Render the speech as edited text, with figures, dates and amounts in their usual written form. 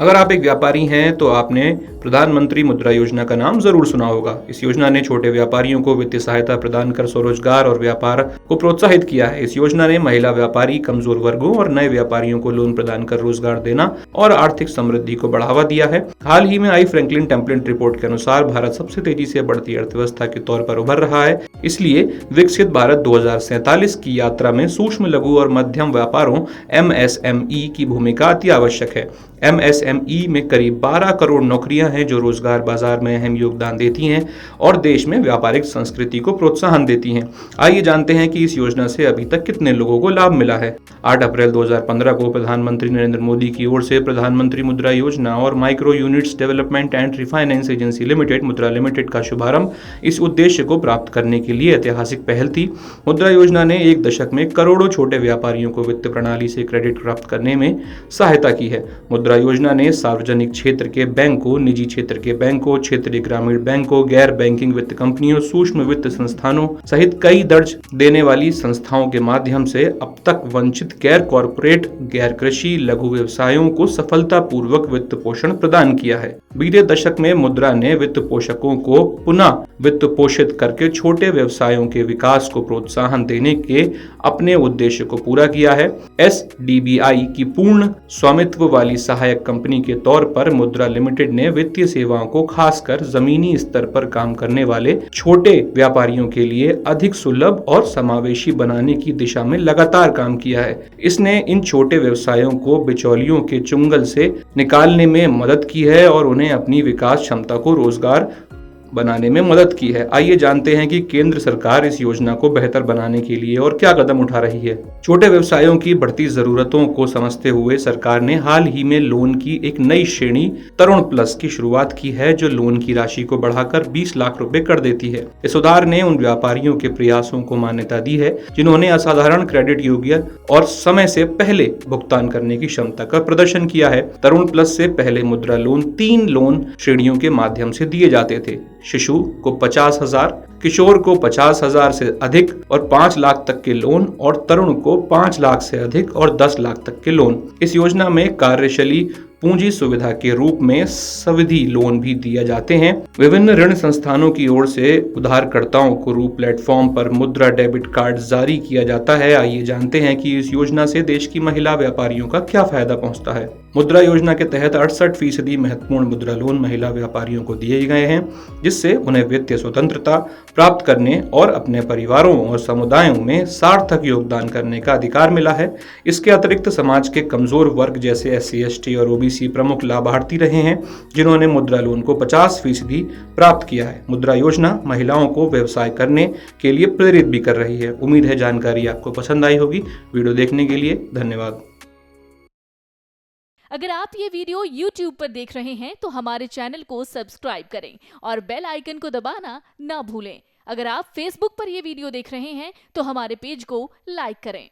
अगर आप एक व्यापारी हैं तो आपने प्रधानमंत्री मुद्रा योजना का नाम जरूर सुना होगा। इस योजना ने छोटे व्यापारियों को वित्तीय सहायता प्रदान कर स्वरोजगार और व्यापार को प्रोत्साहित किया है। इस योजना ने महिला व्यापारी, कमजोर वर्गों और नए व्यापारियों को लोन प्रदान कर रोजगार देना और आर्थिक समृद्धि को बढ़ावा दिया है। हाल ही में आई फ्रैंकलिन टेम्पलेट रिपोर्ट के अनुसार भारत सबसे तेजी से बढ़ती अर्थव्यवस्था के तौर पर उभर रहा है। इसलिए विकसित भारत 2047 की यात्रा में सूक्ष्म, लघु और मध्यम व्यापारों MSME की भूमिका अति आवश्यक है। MSME में करीब 12 करोड़ नौकरियां हैं जो रोजगार बाजार में अहम योगदान देती हैं और देश में व्यापारिक संस्कृति को प्रोत्साहन देती हैं। आइए जानते हैं कि इस योजना से अभी तक कितने लोगों को लाभ मिला है। 8 अप्रैल 2015 को प्रधानमंत्री नरेंद्र मोदी की ओर से प्रधानमंत्री मुद्रा योजना और micro units development and refinance agency limited मुद्रा लिमिटेड का शुभारंभ इस उद्देश्य को प्राप्त करने के लिए ऐतिहासिक पहल थी। मुद्रा योजना ने एक दशक में करोड़ों छोटे व्यापारियों को वित्त प्रणाली से क्रेडिट प्राप्त करने में सहायता की है। मुद्रा योजना ने सार्वजनिक क्षेत्र के बैंकों, निजी क्षेत्र के बैंकों, क्षेत्रीय ग्रामीण बैंकों, गैर बैंकिंग वित्त कंपनियों, सूक्ष्म वित्त संस्थानों सहित कई दर्ज देने वाली संस्थाओं के माध्यम से अब तक वंचित गैर कॉरपोरेट, गैर कृषि, लघु व्यवसायों को सफलतापूर्वक वित्त पोषण प्रदान किया है। बीते दशक में मुद्रा ने वित्त पोषकों को पुनः वित्त पोषित करके छोटे व्यवसायों के विकास को प्रोत्साहन देने के अपने उद्देश्य को पूरा किया है। SDBI की पूर्ण स्वामित्व वाली सहायक कंपनी के तौर पर मुद्रा लिमिटेड ने वित्तीय सेवाओं को खासकर जमीनी स्तर पर काम करने वाले छोटे व्यापारियों के लिए अधिक सुलभ और समावेशी बनाने की दिशा में लगातार काम किया है। इसने इन छोटे व्यवसायों को बिचौलियों के चुंगल से निकालने में मदद की है और उन्हें अपनी विकास क्षमता को रोजगार बनाने में मदद की है। आइए जानते हैं कि केंद्र सरकार इस योजना को बेहतर बनाने के लिए और क्या कदम उठा रही है। छोटे व्यवसायों की बढ़ती जरूरतों को समझते हुए सरकार ने हाल ही में लोन की एक नई श्रेणी तरुण प्लस की शुरुआत की है, जो लोन की राशि को बढ़ाकर 20 लाख रुपए कर देती है। इस उधार ने उन व्यापारियों के प्रयासों को मान्यता दी है जिन्होंने असाधारण क्रेडिट योग्य और समय से पहले भुगतान करने की क्षमता का प्रदर्शन किया है। तरुण प्लस से पहले मुद्रा लोन 3 लोन श्रेणियों के माध्यम से दिए जाते थे। शिशु को 50,000, किशोर को 50,000 से अधिक और 5 लाख तक के लोन, और तरुण को 5 लाख से अधिक और 10 लाख तक के लोन। इस योजना में कार्यशील पूंजी सुविधा के रूप में सावधि लोन भी दिए जाते हैं। विभिन्न ऋण संस्थानों की ओर से उधारकर्ताओं को रू प्लेटफॉर्म पर मुद्रा डेबिट कार्ड जारी किया जाता है। आइए जानते हैं कि इस योजना से देश की महिला व्यापारियों का क्या फायदा पहुंचता है। मुद्रा योजना के तहत 68% महत्वपूर्ण मुद्रा लोन महिला व्यापारियों को दिए गए हैं, जिससे उन्हें वित्तीय स्वतंत्रता प्राप्त करने और अपने परिवारों और समुदायों में सार्थक योगदान करने का अधिकार मिला है। इसके अतिरिक्त समाज के कमजोर वर्ग जैसे SC, ST और OBC प्रमुख लाभार्थी रहे हैं, जिन्होंने मुद्रा लोन को 50% प्राप्त किया है। मुद्रा योजना महिलाओं को व्यवसाय करने के लिए प्रेरित भी कर रही है। उम्मीद है जानकारी आपको पसंद आई होगी। वीडियो देखने के लिए धन्यवाद। अगर आप ये वीडियो YouTube पर देख रहे हैं तो हमारे चैनल को सब्सक्राइब करें और बेल आइकन को दबाना ना भूलें। अगर आप Facebook पर ये वीडियो देख रहे हैं तो हमारे पेज को लाइक करें।